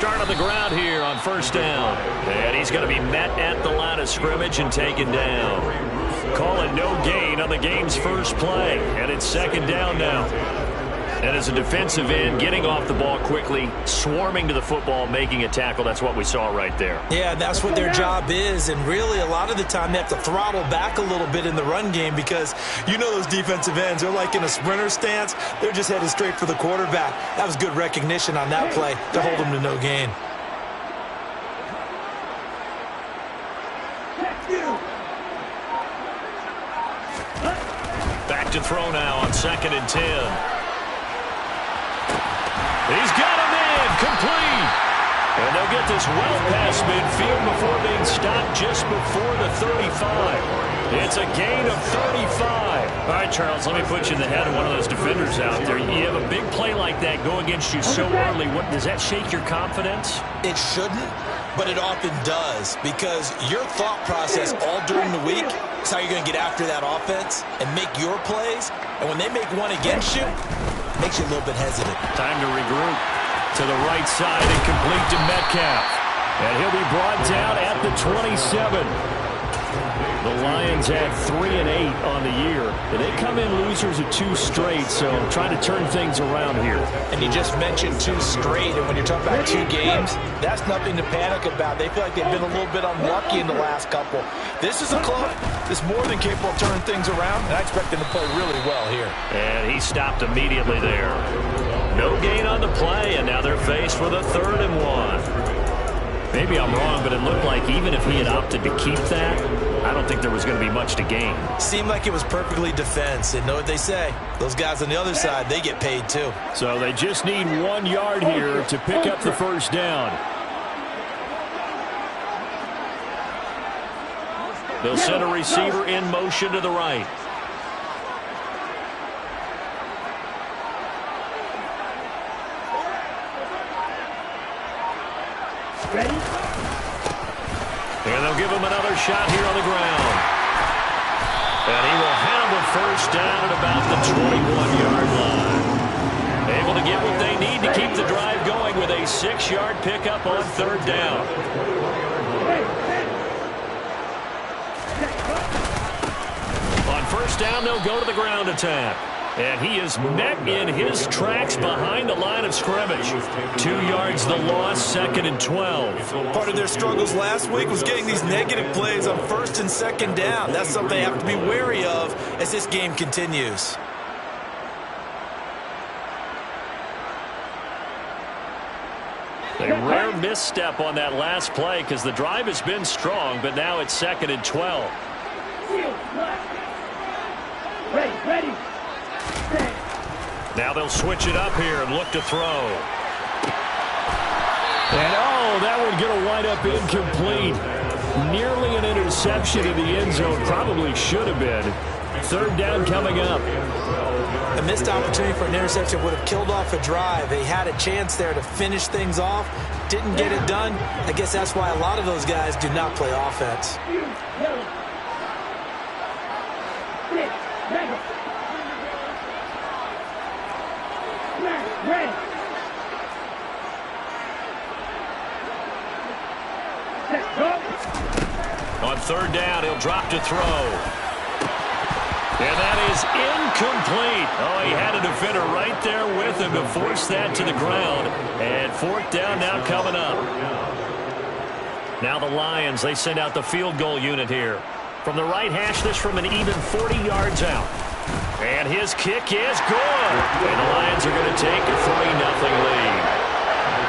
start on the ground here on first down. And he's going to be met at the line of scrimmage and taken down. Calling no gain on the game's first play. And it's second down now. And as a defensive end, getting off the ball quickly, swarming to the football, making a tackle, that's what we saw right there. Yeah, that's what their job is. And really, a lot of the time, they have to throttle back a little bit in the run game because you know those defensive ends, they're like in a sprinter stance. They're just headed straight for the quarterback. That was good recognition on that play to hold them to no gain. Back to throw now on 2nd and 10. He's got him in, complete. And they'll get this well past midfield before being stopped just before the 35. It's a gain of 35. All right, Charles, let me put you in the head of one of those defenders out there. You have a big play like that go against you so early. Does that shake your confidence? It shouldn't, but it often does because your thought process all during the week is how you're going to get after that offense and make your plays. And when they make one against you, makes you a little bit hesitant. Time to regroup. To the right side and complete to Metcalf. And he'll be brought down at the 27. The Lions had 3 and 8 on the year. And they come in losers of 2 straight, so trying to turn things around here. And you just mentioned 2 straight, and when you're talking about 2 games, that's nothing to panic about. They feel like they've been a little bit unlucky in the last couple. This is a club that's more than capable of turning things around, and I expect them to play really well here. And he stopped immediately there. No gain on the play, and now they're faced with a 3rd and 1. Maybe I'm wrong, but it looked like even if he had opted to keep that, I don't think there was going to be much to gain. Seemed like it was perfectly defense. And know what they say? Those guys on the other side, they get paid too. So they just need 1 yard here to pick up the first down. They'll send a receiver in motion to the right. Ready? And they'll give him another shot here on the ground. And he will have the first down at about the 21-yard line. Able to get what they need to keep the drive going with a 6-yard pickup on 3rd down. On first down, they'll go to the ground attack. And he is met in his tracks behind the line of scrimmage. 2 yards the loss, 2nd and 12. Part of their struggles last week was getting these negative plays on 1st and 2nd down. That's something they have to be wary of as this game continues. A rare misstep on that last play because the drive has been strong, but now it's 2nd and 12. Ready. Now they'll switch it up here and look to throw. And that would get a wind up incomplete. Nearly an interception in the end zone. Probably should have been. 3rd down coming up. A missed opportunity for an interception would have killed off a drive. They had a chance there to finish things off. Didn't get it done. I guess that's why a lot of those guys do not play offense. On 3rd down, he'll drop to throw. And that is incomplete. He had a defender right there with him to force that to the ground. And 4th down now coming up. Now the Lions, they send out the field goal unit here. From the right hash, this from an even 40 yards out. And his kick is good. And the Lions are going to take a 3-0 lead.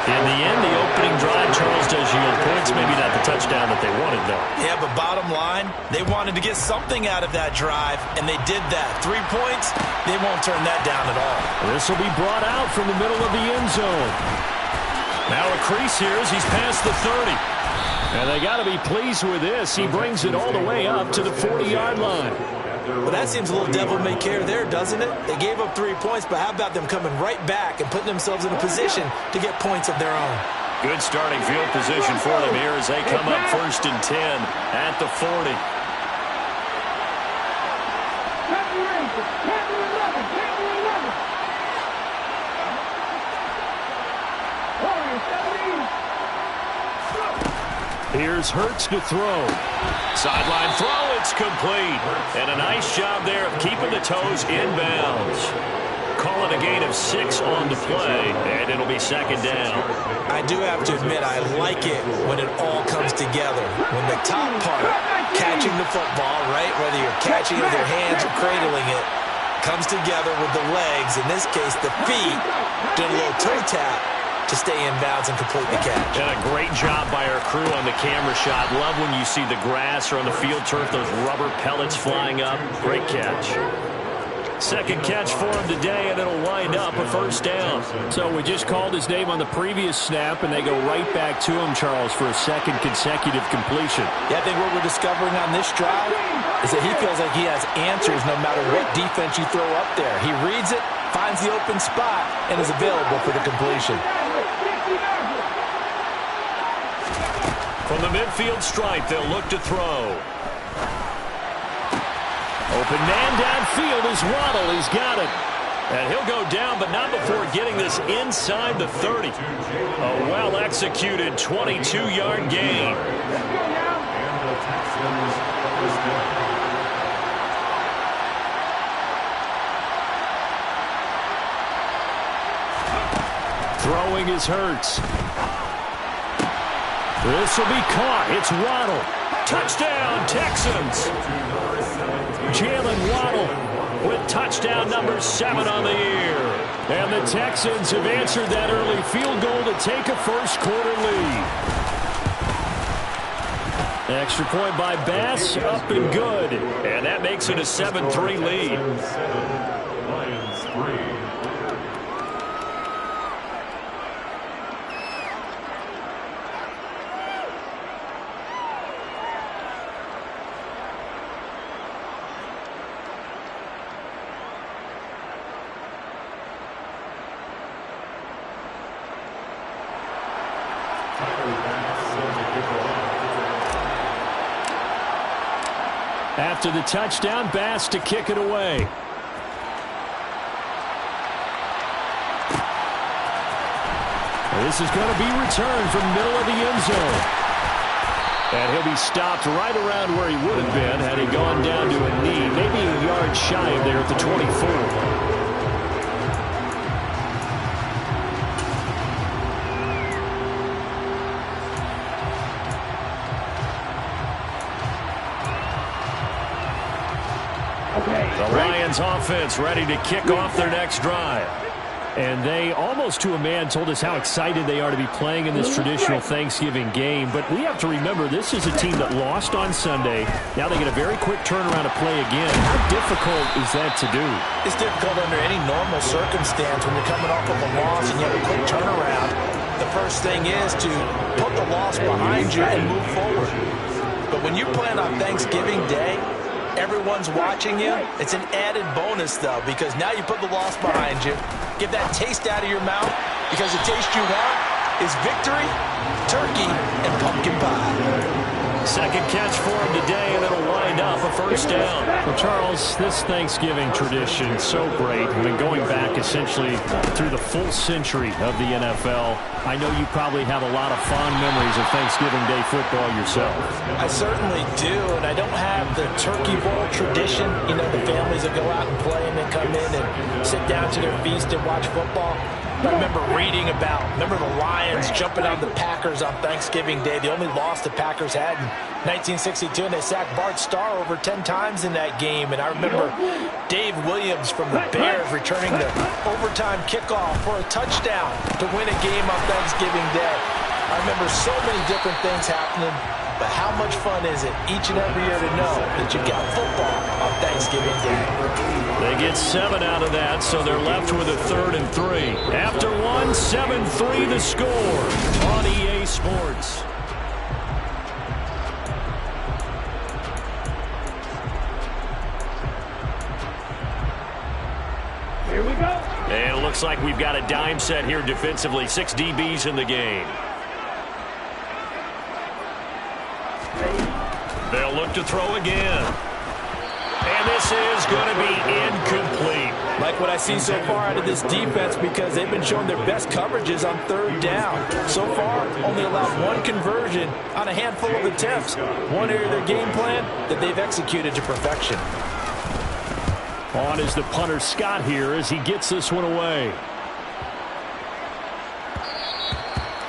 In the end, the opening drive, Charles, does yield points. Maybe not the touchdown that they wanted, though. Yeah, but bottom line, they wanted to get something out of that drive, and they did that. 3 points, they won't turn that down at all. This will be brought out from the middle of the end zone. Now a crease here as he's past the 30. And they got to be pleased with this. He brings it all the way up to the 40-yard line. Well, that seems a little devil-may-care there, doesn't it? They gave up 3 points, but how about them coming right back and putting themselves in a position to get points of their own? Good starting field position for them here as they come up 1st and 10 at the 40. Here's Hurts to throw. Sideline throw, it's complete. And a nice job there of keeping the toes inbounds. Call it a gain of 6 on the play, and it'll be second down. I do have to admit, I like it when it all comes together. When the top part, catching the football, right, whether you're catching it with your hands or cradling it, comes together with the legs, in this case the feet, doing a little toe tap to stay in bounds and complete the catch. And a great job by our crew on the camera shot. Love when you see the grass or on the field turf, those rubber pellets flying up. Great catch. Second catch for him today, and it'll wind up a first down. So we just called his name on the previous snap, and they go right back to him, Charles, for a second consecutive completion. Yeah, I think what we're discovering on this drive is that he feels like he has answers no matter what defense you throw up there. He reads it, finds the open spot, and is available for the completion. From the midfield stripe, they'll look to throw. Open man downfield is Waddle. He's got it. And he'll go down, but not before getting this inside the 30. A well-executed 22-yard gain. Throwing is Hurts. This will be caught. It's Waddle. Touchdown, Texans. Jalen Waddle with touchdown number 7 on the year. And the Texans have answered that early field goal to take a first-quarter lead. Extra point by Bass, up and good. And that makes it a 7-3 lead. Lions 3. After the touchdown, Bass to kick it away. This is going to be returned from the middle of the end zone. And he'll be stopped right around where he would have been had he gone down to a knee, maybe a yard shy of there at the 24. The Lions offense ready to kick off their next drive. And they, almost to a man, told us how excited they are to be playing in this traditional Thanksgiving game. But we have to remember, this is a team that lost on Sunday. Now they get a very quick turnaround to play again. How difficult is that to do? It's difficult under any normal circumstance when you're coming off of a loss and you have a quick turnaround. The first thing is to put the loss behind you and move forward. But when you're playing on Thanksgiving Day, everyone's watching you. It's an added bonus, though, because now you put the loss behind you. Get that taste out of your mouth, because the taste you want is victory, turkey, and pumpkin pie. Second catch for him today, and it'll wind up a first down. Well, Charles, this Thanksgiving tradition, so great. I mean, going back essentially through the full century of the NFL, I know you probably have a lot of fond memories of Thanksgiving Day football yourself. I certainly do, and I don't have the turkey bowl tradition. You know, the families that go out and play and then come in and sit down to their feast and watch football. I remember reading about, the Lions jumping on the Packers on Thanksgiving Day. The only loss the Packers had in 1962, and they sacked Bart Starr over 10 times in that game. And I remember Dave Williams from the Bears returning the overtime kickoff for a touchdown to win a game on Thanksgiving Day. I remember so many different things happening, but how much fun is it each and every year to know that you've got football on Thanksgiving Day? They get 7 out of that, so they're left with a 3rd and 3. After 1, 7-3 the score on EA Sports. Here we go. And it looks like we've got a dime set here defensively. 6 DBs in the game. They'll look to throw again. And this is going to be incomplete. Like what I see so far out of this defense because they've been showing their best coverages on third down. So far, only allowed one conversion on a handful of attempts. One area of their game plan that they've executed to perfection. On is the punter Scott here as he gets this one away.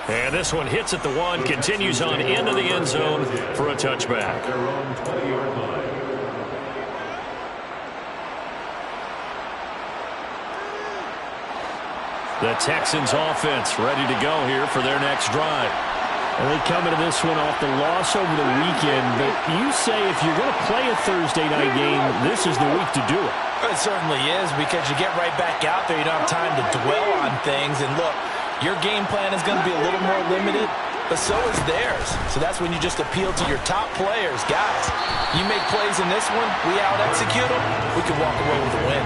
And this one hits at the 1, continues on into the end zone for a touchback. Their own 20-yard line. The Texans offense ready to go here for their next drive. And they come into this one off the loss over the weekend. But you say if you're going to play a Thursday night game, this is the week to do it. It certainly is because you get right back out there. You don't have time to dwell on things. And look, your game plan is going to be a little more limited, but so is theirs. So that's when you just appeal to your top players. Guys, you make plays in this one, we out-execute them, we can walk away with a win.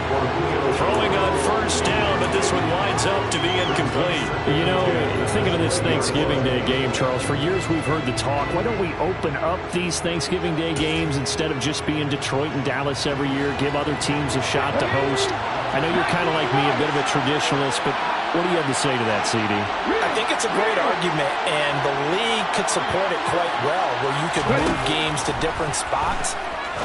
Throwing on first down, but this one winds up to be incomplete. You know, thinking of this Thanksgiving Day game, Charles, for years we've heard the talk, why don't we open up these Thanksgiving Day games instead of just being Detroit and Dallas every year, give other teams a shot to host? I know you're kind of like me, a bit of a traditionalist, but what do you have to say to that, CD? I think it's a great argument, and the league could support it quite well, where you could move games to different spots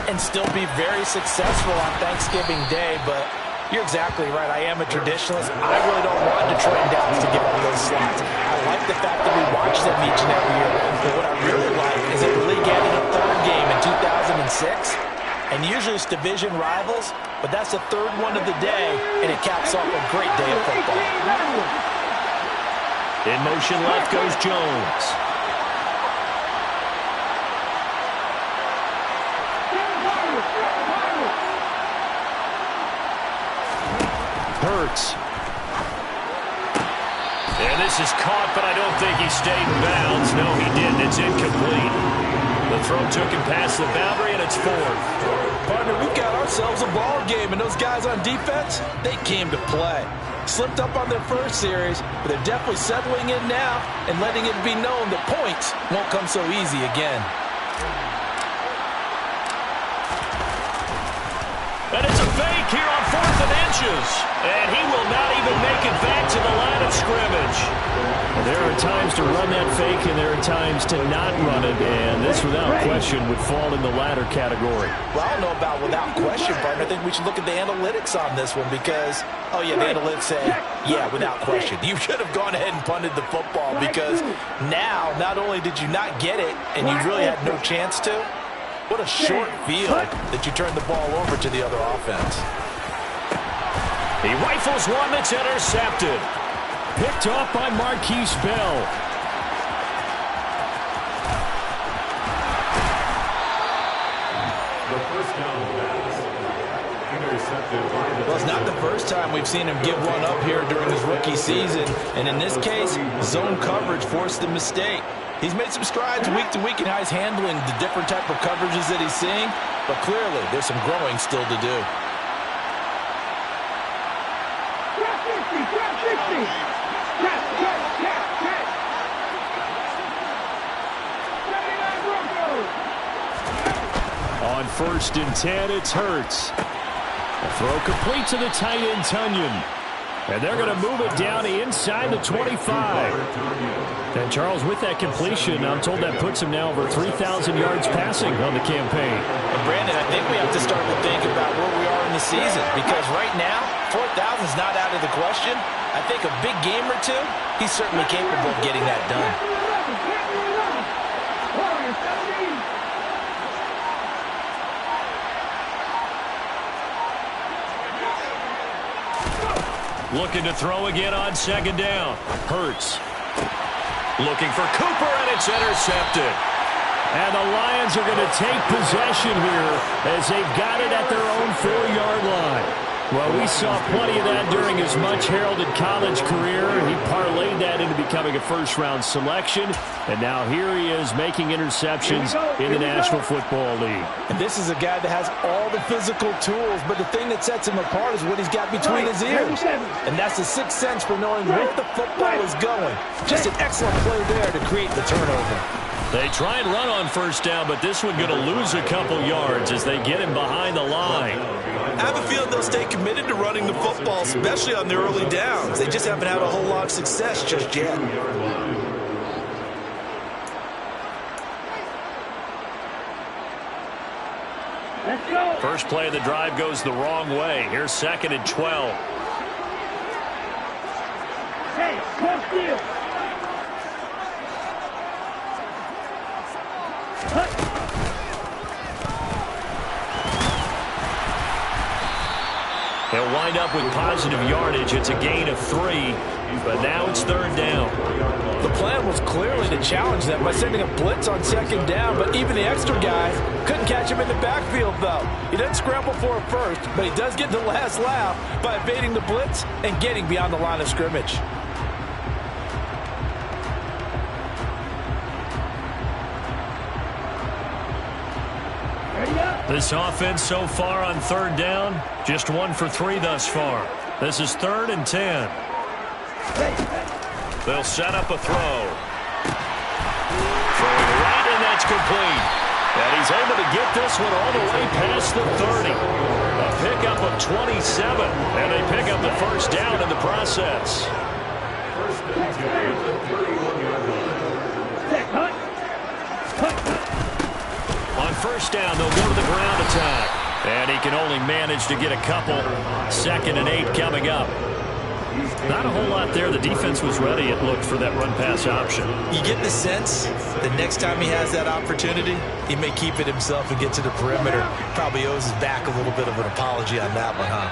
and still be very successful on Thanksgiving Day, but you're exactly right. I am a traditionalist. I really don't want Detroit and Dallas to give up those slots. I like the fact that we watch them each and every year, but what I really like is that the league added a third game in 2006, and usually it's division rivals, but that's the third one of the day, and it caps off a great day of football. In motion left goes Jones. Hurts. And this is caught, but I don't think he stayed in bounds. No, he didn't. It's incomplete. The throw took him past the boundary, and it's 4th. Partner, we've got ourselves a ball game, and those guys on defense, they came to play. Slipped up on their first series, but they're definitely settling in now and letting it be known that points won't come so easy again. And it's a fake here on 4th and inches. And he will not even make it back to the line of scrimmage. There are times to run that fake, and there are times to not run it, and this, without question, would fall in the latter category. Well, I don't know about without question, partner. I think we should look at the analytics on this one because, oh, yeah, the analytics say, yeah, without question. You should have gone ahead and punted the football because now not only did you not get it and you really had no chance to, what a short field that you turned the ball over to the other offense. He rifles one that's intercepted. Picked off by Marquise Bell. The first down pass. Intercepted by the Well, it's not the first time we've seen him give one up here during his rookie season. And in this case, zone coverage forced the mistake. He's made some strides week to week in how he's handling the different type of coverages that he's seeing. But clearly, there's some growing still to do. On 1st and 10, it's Hurts. A throw complete to the tight end, Tunyon. And they're going to move it down inside the 25. And Charles, with that completion, I'm told that puts him now over 3,000 yards passing on the campaign. And Brandon, I think we have to start to think about where we are in the season because right now, 4,000 is not out of the question. I think a big game or two, he's certainly capable of getting that done. Looking to throw again on 2nd down. Hurts. Looking for Cooper, and it's intercepted. And the Lions are going to take possession here as they've got it at their own 4-yard line. Well, we saw plenty of that during his much-heralded college career. He parlayed that into becoming a first-round selection. And now here he is making interceptions in the National Football League. And this is a guy that has all the physical tools, but the thing that sets him apart is what he's got between his ears. And that's the sixth sense for knowing where the football is going. Just an excellent play there to create the turnover. They try and run on first down, but this one going to lose a couple yards as they get him behind the line. I have a feeling they'll stay committed to running the football, especially on their early downs. They just haven't had a whole lot of success just yet. Let's go. First play of the drive goes the wrong way. Here's 2nd and 12. Hey, cross field. They'll wind up with positive yardage. It's a gain of 3, but now it's 3rd down. The plan was clearly to challenge them by sending a blitz on 2nd down, but even the extra guys couldn't catch him in the backfield, though. He doesn't scramble for it first, but he does get the last laugh by evading the blitz and getting beyond the line of scrimmage. This offense so far on 3rd down, just 1 for 3 thus far. This is 3rd and 10. They'll set up a throw. Throwing right, and that's complete. And he's able to get this one all the way past the 30. A pickup of 27, and they pick up the first down in the process. On first down, they'll go to the ground attack. And he can only manage to get a couple. 2nd and 8 coming up. Not a whole lot there. The defense was ready, it looked, for that run-pass option. You get the sense that next time he has that opportunity, he may keep it himself and get to the perimeter. Probably owes his back a little bit of an apology on that one, huh?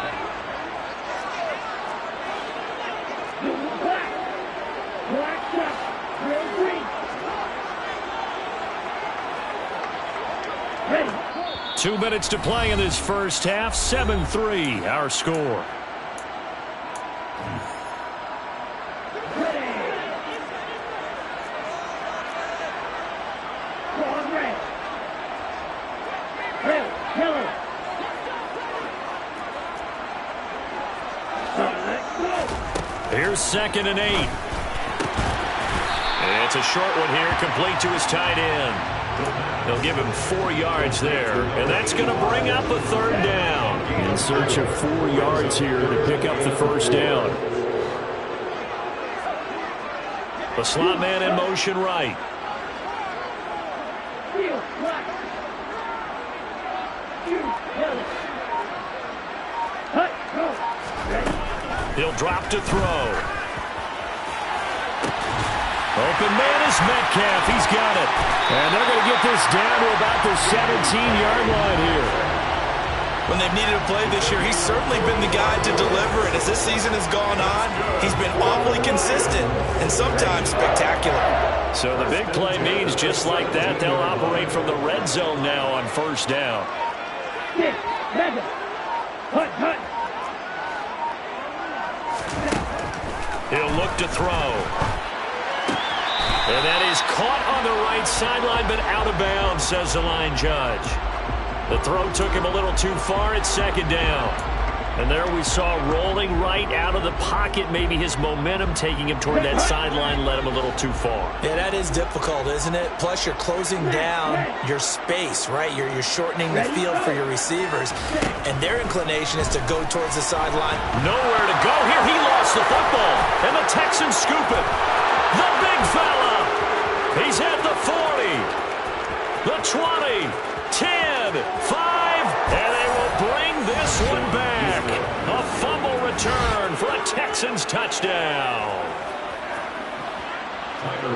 Black shot. Red green. Ready. 2 minutes to play in this first half. 7-3, our score. Here's 2nd and 8. And it's a short one here, complete to his tight end. They'll give him 4 yards there, and that's going to bring up a 3rd down. In search of 4 yards here to pick up the first down. The slot man in motion right. He'll drop to throw. Open man is Metcalf. He's got it. And they're going to get this down to about the 17-yard line here. When they've needed a play this year, he's certainly been the guy to deliver. And as this season has gone on, he's been awfully consistent and sometimes spectacular. So the big play means just like that, they'll operate from the red zone now on first down. He'll look to throw. And that is caught on the right sideline, but out of bounds, says the line judge. The throw took him a little too far at 2nd down. And there we saw rolling right out of the pocket. Maybe his momentum taking him toward that sideline led him a little too far. Yeah, that is difficult, isn't it? Plus, you're closing down your space, right? You're shortening the field for your receivers. And their inclination is to go towards the sideline. Nowhere to go here. He lost the football. And the Texans scoop it. The big fella. He's at the 40. The 20. 10. 5. And they will bring this one back. A fumble return for a Texans touchdown.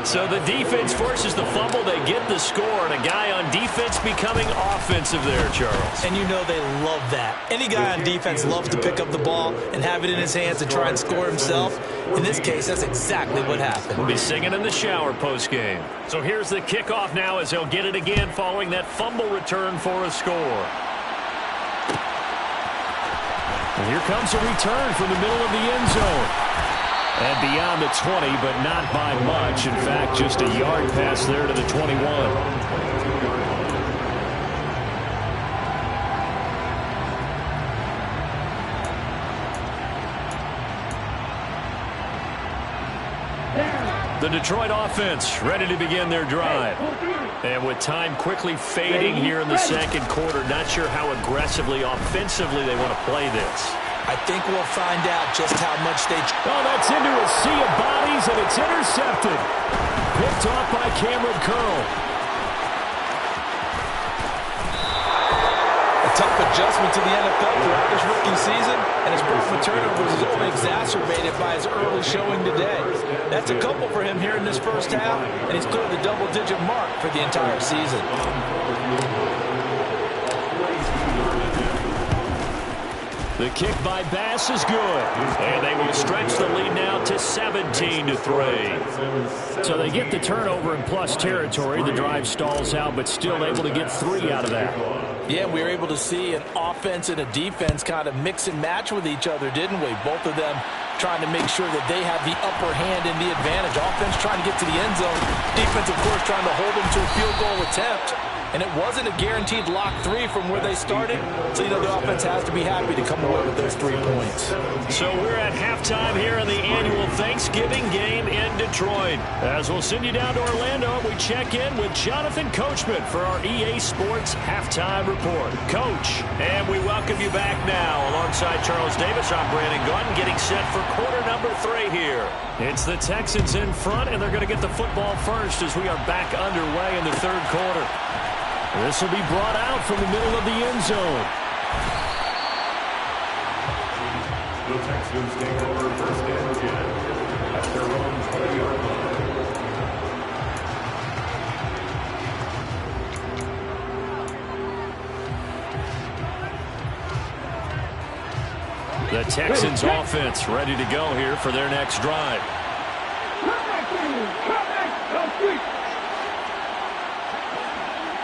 So the defense forces the fumble. They get the score, and a guy on defense becoming offensive there, Charles. And you know they love that. Any guy on defense loves to pick up the ball and have it in his hands to try and score himself. In this case, that's exactly what happened. We'll be singing in the shower post-game. So here's the kickoff now as they'll get it again following that fumble return for a score. And here comes a return from the middle of the end zone. And beyond the 20, but not by much. In fact, just a yard pass there to the 21. The Detroit offense ready to begin their drive. And with time quickly fading here in the second quarter, not sure how aggressively, offensively they want to play this. I think we'll find out just how much they... Oh, that's into a sea of bodies, and it's intercepted. Picked off by Cameron Curl. Tough adjustment to the NFL throughout this rookie season, and his problem with turnovers is only exacerbated by his early showing today. That's a couple for him here in this first half, and he's cleared the double-digit mark for the entire season. The kick by Bass is good, and they will stretch the lead now to 17-3. So they get the turnover in plus territory. The drive stalls out, but still able to get 3 out of that. Yeah, we were able to see an offense and a defense kind of mix and match with each other, didn't we? Both of them trying to make sure that they have the upper hand and the advantage. Offense trying to get to the end zone. Defense, of course, trying to hold them to a field goal attempt. And it wasn't a guaranteed lock 3 from where they started. So, you know, the offense has to be happy to come away with those 3 points. So we're at halftime here in the annual Thanksgiving game in Detroit. As we'll send you down to Orlando, we check in with Jonathan Coachman for our EA Sports Halftime Report. Coach, and we welcome you back now. Alongside Charles Davis, I'm Brandon Gunn, getting set for quarter number 3 here. It's the Texans in front, and they're going to get the football first as we are back underway in the third quarter. This will be brought out from the middle of the end zone. The Texans take over first and 10 at their own 20-yard line. The Texans offense ready to go here for their next drive. Come back, go quick.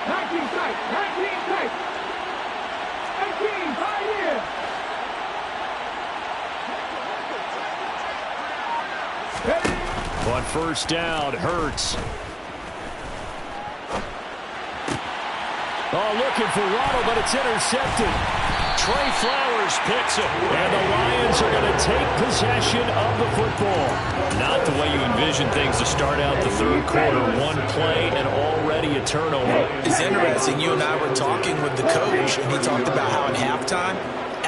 19 tight, 19 tight. 19, 5 here. On first down, Hurts. Oh, looking for Waddle, but it's intercepted. Trey Flowers picks it, and the Lions are going to take possession of the football. Not the way you envision things to start out the third quarter. One play and already a turnover. It's interesting. You and I were talking with the coach, and he talked about how at halftime,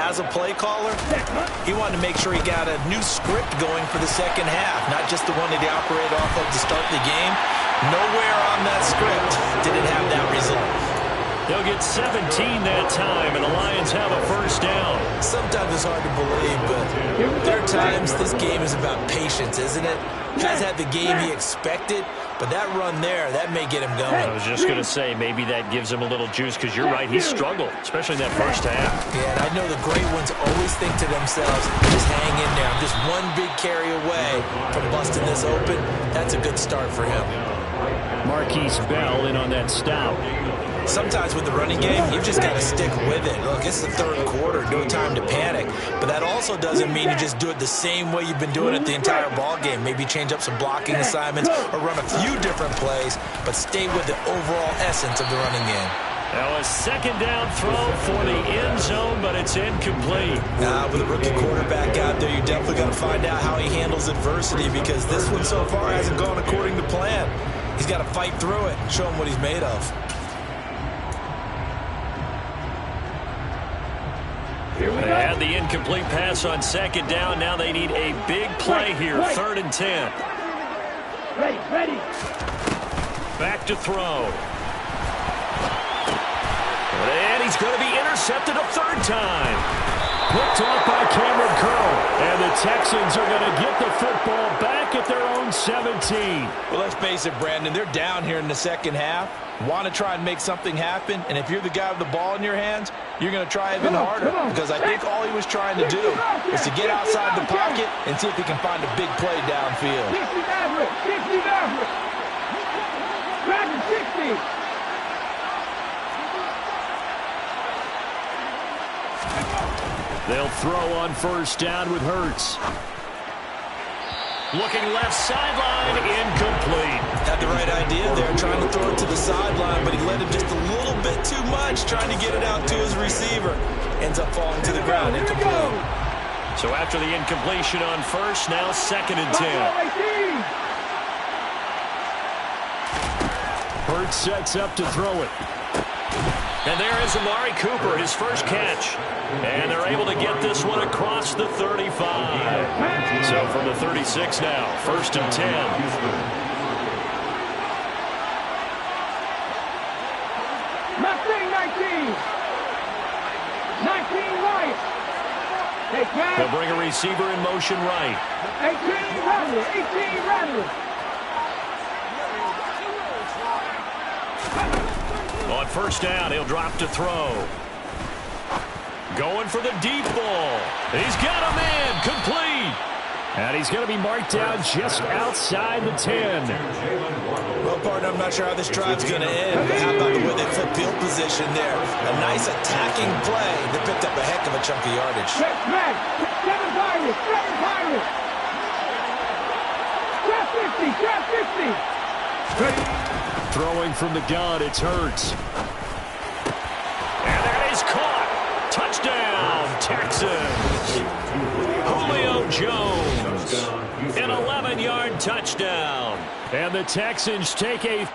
as a play caller, he wanted to make sure he got a new script going for the second half, not just the one that he operated off of to start the game. Nowhere on that script did it have that result. They'll get 17 that time, and the Lions have a first down. Sometimes it's hard to believe, but there are times this game is about patience, isn't it? Has had the game he expected, but that run there, that may get him going. I was just going to say, maybe that gives him a little juice, because you're right, he struggled, especially in that first half. Yeah, and I know the great ones always think to themselves, just hang in there. I'm just one big carry away from busting this open. That's a good start for him. Marquise Bell in on that stop. Sometimes with the running game, you've just got to stick with it. Look, it's the third quarter, no time to panic. But that also doesn't mean you just do it the same way you've been doing it the entire ball game. Maybe change up some blocking assignments or run a few different plays, but stay with the overall essence of the running game. Now a second down throw for the end zone, but it's incomplete. With a rookie quarterback out there, you definitely got to find out how he handles adversity, because this one so far hasn't gone according to plan. He's got to fight through it and show him what he's made of. They had the incomplete pass on second down. Now they need a big play here, 3rd and 10. Ready. Back to throw. And he's going to be intercepted a third time. Picked off by Cameron Curl. And the Texans are going to get the football back at their own 17. Well, let's face it, Brandon, they're down here in the second half. Want to try and make something happen, and if you're the guy with the ball in your hands, you're going to try even harder, because I think all he was trying to do was to get outside the pocket and see if he can find a big play downfield. 60 Maverick. Grab it, 60. They'll throw on first down with Hurts. Looking left sideline, incomplete. Had the right idea there, trying to throw it to the sideline, but he let it just a little bit too much, trying to get it out to his receiver. Ends up falling to the ground, incomplete. So after the incompletion on first, now 2nd and 10. Hurts sets up to throw it. And there is Amari Cooper, his first catch. And they're able to get this one across the 35. So from the 36 now, 1st and 10. Mustang 19. 19 right. They'll bring a receiver in motion right. 18 Radley. 18 Radley. On 1st down, he'll drop to throw. Going for the deep ball. He's got him in. Complete. And he's going to be marked down just outside the 10. Well, partner, I'm not sure how this drive's going to end, but how about the way they flip field position there? A nice attacking play. They picked up a heck of a chunk of yardage. Check back. 7 Pirates. 7 Pirates. Trap 50. Trap 50. Throwing from the gun, it's Hurts. And that is caught. Touchdown, Texans. Julio Jones. An 11-yard touchdown. And the Texans take a